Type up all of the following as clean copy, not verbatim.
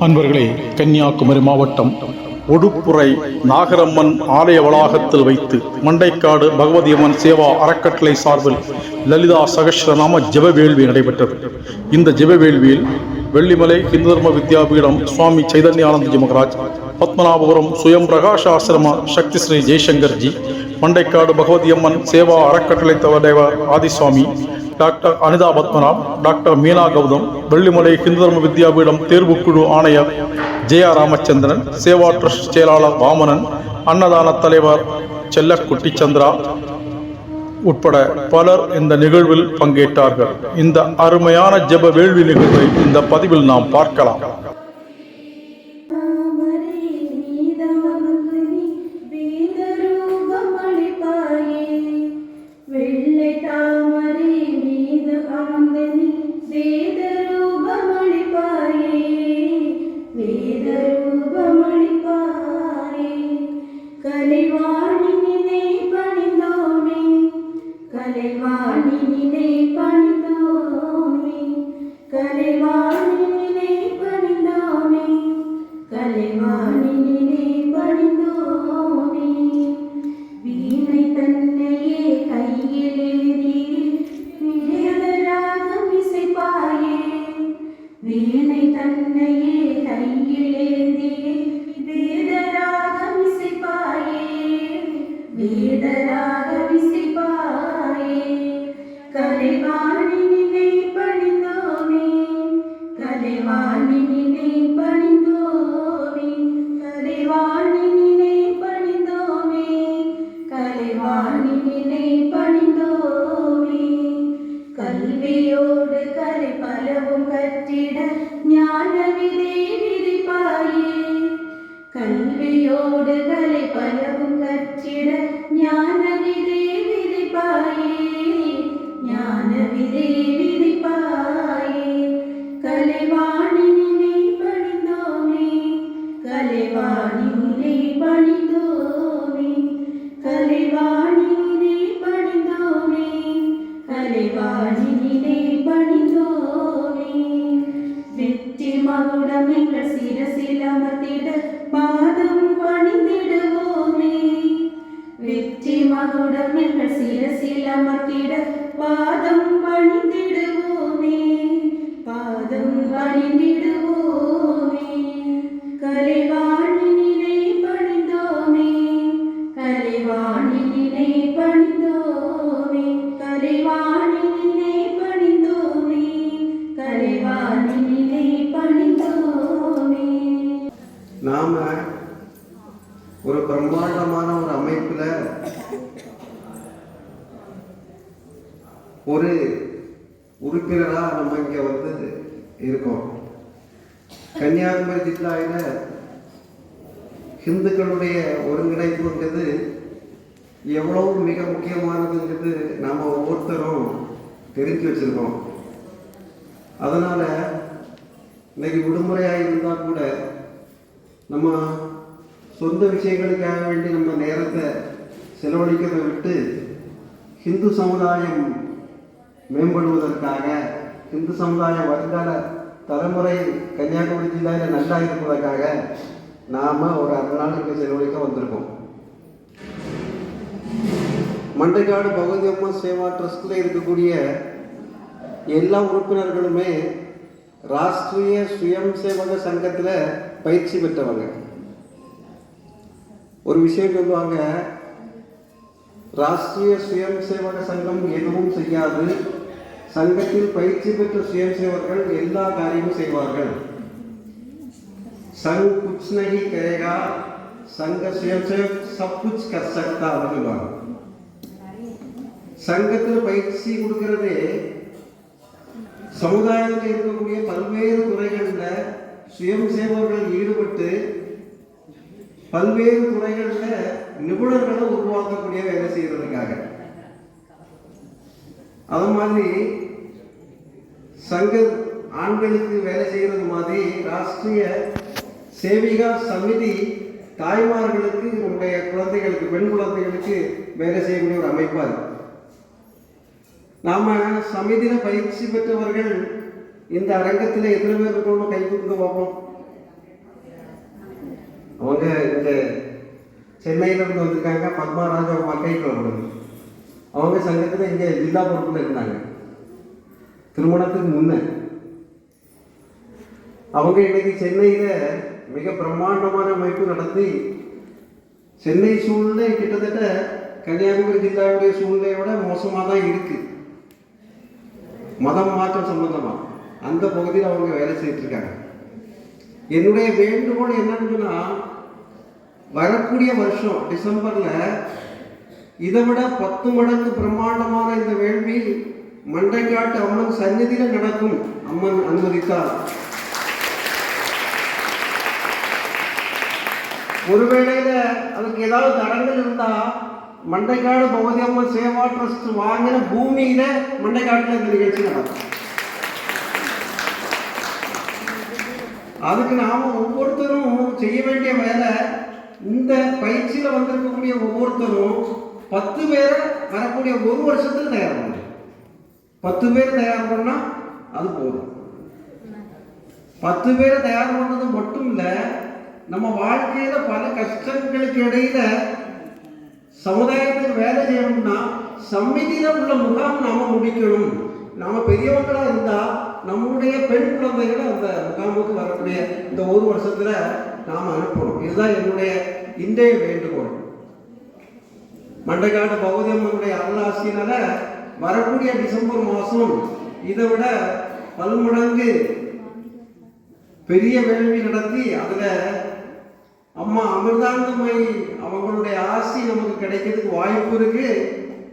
அன்பர்களே, கன்னியாகுமரி மாவட்டம் ஒடுப்புறை நாகரம்மன் ஆலய வளாகத்தில் வைத்து மண்டைக்காடு பகவதியம்மன் சேவா அறக்கட்டளை சார்பில் லலிதா சகஸ்ரநாம ஜெப வேள்வி நடைபெற்றது. இந்த ஜெப வேள்வியில் வெள்ளிமலை இந்து தர்ம வித்யாபீடம் சுவாமி சைதன்யானந்தஜி மகராஜ், பத்மநாபபுரம் சுயம் பிரகாஷ் ஆசிரம சக்தி ஸ்ரீ ஜெய்சங்கர்ஜி, மண்டைக்காடு பகவதியம்மன் சேவா அறக்கட்டளை தலைவர் ஆதிசுவாமி, டாக்டர் அனிதா பத்மநாப், டாக்டர் மீனா கௌதம், வெள்ளிமலை இந்து தர்ம வித்யாபீடம் தேர்வுக்குழு ஆணையர் ஜெயா ராமச்சந்திரன், சேவா ட்ரஸ்ட் செயலாளர் வாமனன், அன்னதான தலைவர் செல்லக்குட்டி சந்திரா உட்பட பலர் இந்த நிகழ்வில் பங்கேற்றார்கள். இந்த அருமையான ஜெப வேள்வி நிகழ்வை இந்த பதிவில் நாம் பார்க்கலாம். கல்வியோடு கலை பலவும் கற்றிட ஞான விதை விதிப்பாயே. கல்வியோடு கலை பலவும் கற்றிட ஞான விதை விதிப்பாயே. ஞான விதை விதிப்பாயே. கலைவாணி நினை பணிந்தோமே. கலைவாணி நினை பணிந்தோமே. கலைவாணி நினை பணிந்தோமே. கலைவாணியினை பணிந்தோமே. வெற்றி மகுடம் என்ற சிரசில் அமர்த்திட பாதம் பணிந்திடுவோமே. வெற்றி மகுடம் என்ற சிரசில் அமர்த்திட பாதம் பணிந்திடுவோமே. பாதம் பணிந்திடுவோமே. கலைவாணியினை பணிந்தோமே. கலைவாணியினை பணிந்தோமே. கலைவாணியினை பணிந்தோமே. கலைவாணியினை பணிந்தோமே. நாம ஒரு பிரம்மாண்டமான ஒரு அமைப்புல ஒரு உறுப்பினரா நம்ம இங்க வந்து இருக்கோம். கன்னியாகுமரி ஜில்லாவில இந்துக்களுடைய ஒருங்கிணைப்புங்கிறது எவ்வளவு மிக முக்கியமானதுங்கிறது நாம் ஒவ்வொருத்தரும் தெரிஞ்சு வச்சிருக்கோம். அதனால் இன்னைக்கு விடுமுறையாக இருந்தால் கூட நம்ம சொந்த விஷயங்களுக்காக வேண்டி நம்ம நேரத்தை செலவழிக்கிறதை விட்டு ஹிந்து சமுதாயம் மேம்படுவதற்காக, ஹிந்து சமுதாயம் வருங்கால தலைமுறை கன்னியாகுமரி ஜில்லாவில் நல்லா இருப்பதற்காக நாம் ஒரு 6 நாள் இங்கே செலவழிக்க வந்திருக்கோம். மண்டைக்காடு பகவதியம்மன் சேவா ட்ரஸ்டில் இருக்கக்கூடிய எல்லா உறுப்பினர்களுமே ராஷ்டிரிய சுயம் சேவக சங்கத்தில் பயிற்சி பெற்றவங்க. ஒரு விஷயம் சொல்லுவாங்க, ராஷ்டிரிய சுயம் சேவக சங்கம் எதுவும் செய்யாது, சங்கத்தில் பயிற்சி பெற்ற சுயம் சேவகர்கள் எல்லா காரியமும் செய்வார்கள். संघ कुछ नहीं करेगा, संघ स्वयं से सब कुछ कर सकता சொல்லுவாங்க. சங்கத்தில் பயிற்சி கொடுக்கிறது சமுதாயத்தில் இருக்கக்கூடிய பல்வேறு துறைகளில் சுயம் சேவர்கள் ஈடுபட்டு பல்வேறு துறைகளில் நிபுணர்களை உருவாக்கக்கூடிய வேலை செய்யறதுக்காக. அது மாதிரி சங்க ஆண்களுக்கு வேலை செய்யறது மாதிரி ராஷ்டிரிய சேவிகா சமிதி தாய்மார்களுக்கு, நம்முடைய குழந்தைகளுக்கு, பெண் குழந்தைகளுக்கு வேலை செய்யக்கூடிய ஒரு அமைப்பா இருக்கு. நாம சமிதியில பயிற்சி பெற்றவர்கள் இந்த அரங்கத்தில் எத்தனை பேர் இருக்கணும்? கை கொடுக்க பார்ப்போம். அவங்க இந்த சென்னையிலேருந்து வந்திருக்காங்க. பத்மாராஜா மக்கள் அவங்க சங்கத்தில் இங்கே ஜில்லா பொறுப்பில் இருந்தாங்க திருமணத்துக்கு முன்னே. அவங்க இன்னைக்கு சென்னையில் மிக பிரம்மாண்டமான அமைப்பு நடத்தி சென்னை சூழ்நிலை கிட்டத்தட்ட கன்னியாகுமரி ஜில்லாவுடைய சூழ்நிலையோட மோசமாக தான் இருக்குது. மதம் மாற்றம் சம்பந்தமாக அந்த பகுதியில் அவங்க வேலை செய்துருக்காங்க. என்னுடைய வேண்டுகோள் என்னன்னு சொன்னால், வரக்கூடிய வருஷம் டிசம்பரில் இதை விட 10 மடங்கு பிரம்மாண்டமான இந்த வேள்வி மண்டைக்காட்டு அம்மன் சந்நிதியில் நடக்கும். அம்மன் அனுமதித்தார். ஒருவேளையில் அதுக்கு ஏதாவது தடங்கள் இருந்தால் மண்டைக்காடு பகவதி அம்மன் சேவா ட்ரஸ்ட் வாங்கின பூமியில மண்டைக்காட்டில் இந்த நிகழ்ச்சி நடக்கும். அதுக்கு நாம் ஒவ்வொருத்தரும் செய்ய வேண்டிய வேலை, இந்த பயிற்சியில் வந்திருக்கக்கூடிய ஒவ்வொருத்தரும் 10 பேரை வரக்கூடிய ஒரு வருஷத்துக்கு தயார் பண்ணணும். 10 பேர் தயார் பண்ணால் அது போதும். 10 பேரை தயார் பண்ணது மட்டும் இல்லை, நம்ம வாழ்க்கையில் பல கஷ்டங்களுக்கு இடையில சமுதாயத்துக்கு வேலை செய்யணும்னா சமிதியில் உள்ள முகாம் நாம் முடிக்கணும். நாம் பெரியவங்களாக இருந்தால் நம்முடைய பெண் குழந்தைகளை அந்த முகாமுக்கு வரக்கூடிய இந்த ஒரு வருஷத்தில் நாம் அனுப்பணும். இதுதான் என்னுடைய இன்றைய வேண்டுகோள். மண்டைக்காடு பகவதி அம்மனுடைய அருளாசினால வரக்கூடிய டிசம்பர் மாதம் இதை விட பல்மடங்கு பெரிய வேள்வி நடத்தி அதில் அம்மா அமிர்தானந்தமயி அவங்களுடைய ஆசி நமக்கு கிடைக்கிறதுக்கு வாய்ப்பு இருக்கு.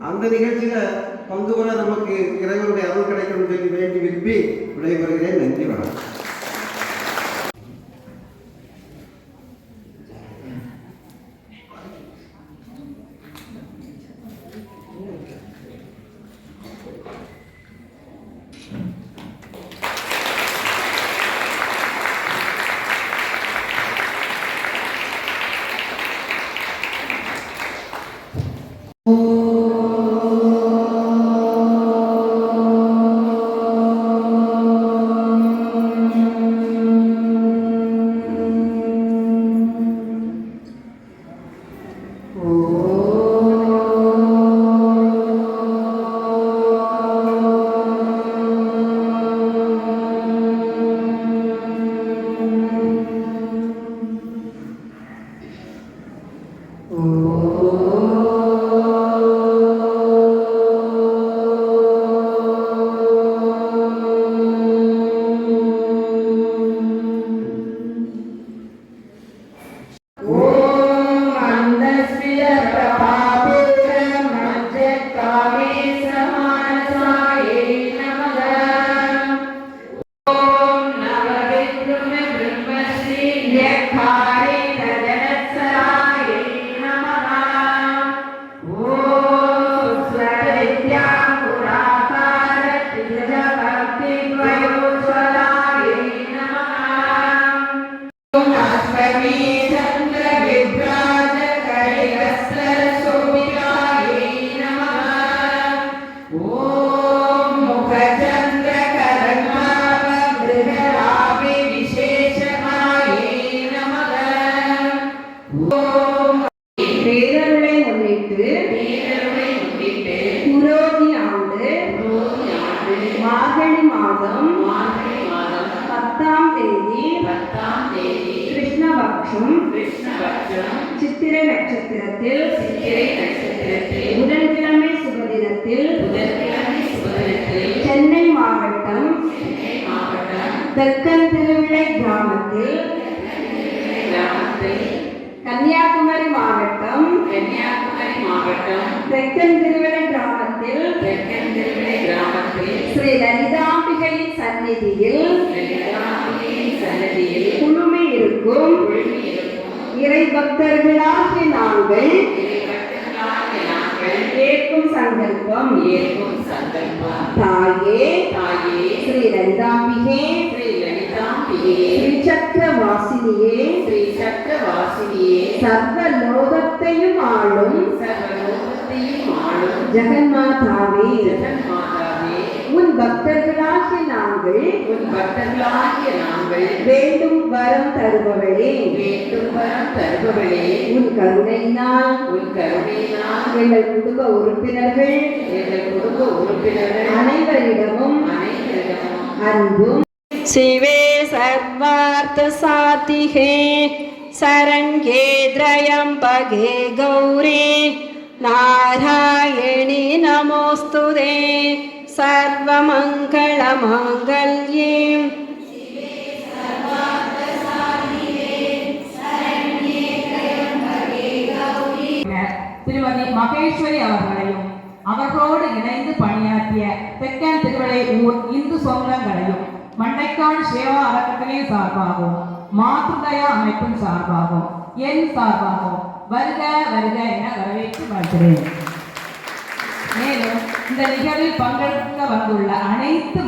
அந்த நிகழ்ச்சியில் பங்கு வர நமக்கு இறைவனுடைய அருள் கிடைக்கணும்னு சொல்லி வேண்டி விரும்பி விடைபெறுகிறேன். நன்றி, வணக்கம். மார்கழி மாதம் 10ஆம் தேதி கிருஷ்ணபக்ஷம் சித்திரை நட்சத்திரத்தில் புதன்கிழமை சுபதினத்தில் சென்னை மாவட்டம் தெற்கன் திருவிளை கிராமத்தில் கன்னியாகுமரி மாவட்டம் தெற்கன் திருவிளை கிராமத்தில் ஸ்ரீ லலிதாம்பிகையின் சந்நிதியில் குழுமி இருக்கும் இறை பக்தர்களாகிய நாங்கள் ஏற்கும் சங்கல்பம் தாயே ஸ்ரீ லலிதாம்பிகே ஸ்ரீசக்கரவாசினியே சர்வ லோகத்தையும் ஆளும் ஜெகன்மாதாவே உன் பக்தர்களாகிய நாங்கள் உன் பக்தர்களாகிய நாங்கள் வேண்டும் வரம் தருபவளே வேண்டும் வரம் தருபவளே உன் கருணையினால் உன் கருணையினால் எங்கள் குடும்ப உறுப்பினர்கள் எங்கள் குடும்ப உறுப்பினர்கள் அனைவரிடமும் அன்பும் शिवे सर्वार्थसाधिके शरण्ये त्र्यम्बके गौरी नारायणि नमोऽस्तुते सर्वमङ्गलमाङ्गल्ये திருமதி மகேஸ்வரி அவர்களையும் அவர்களோடு இணைந்து பணியாற்றிய தெக்கன் திருவிழை ஊர் இந்து சொந்தங்களையும் மண்டைக்காடு சேவா அறக்கட்டளை சார்பாகவும் மாதృதயா அமைப்பின் சார்பாகவும் என் சார்பாகவும் வருக வருக என வரவேற்று வாழ்கிறேன். மேலும் இந்த நிகழ்வில் பங்கெடுக்க வந்துள்ள அனைத்து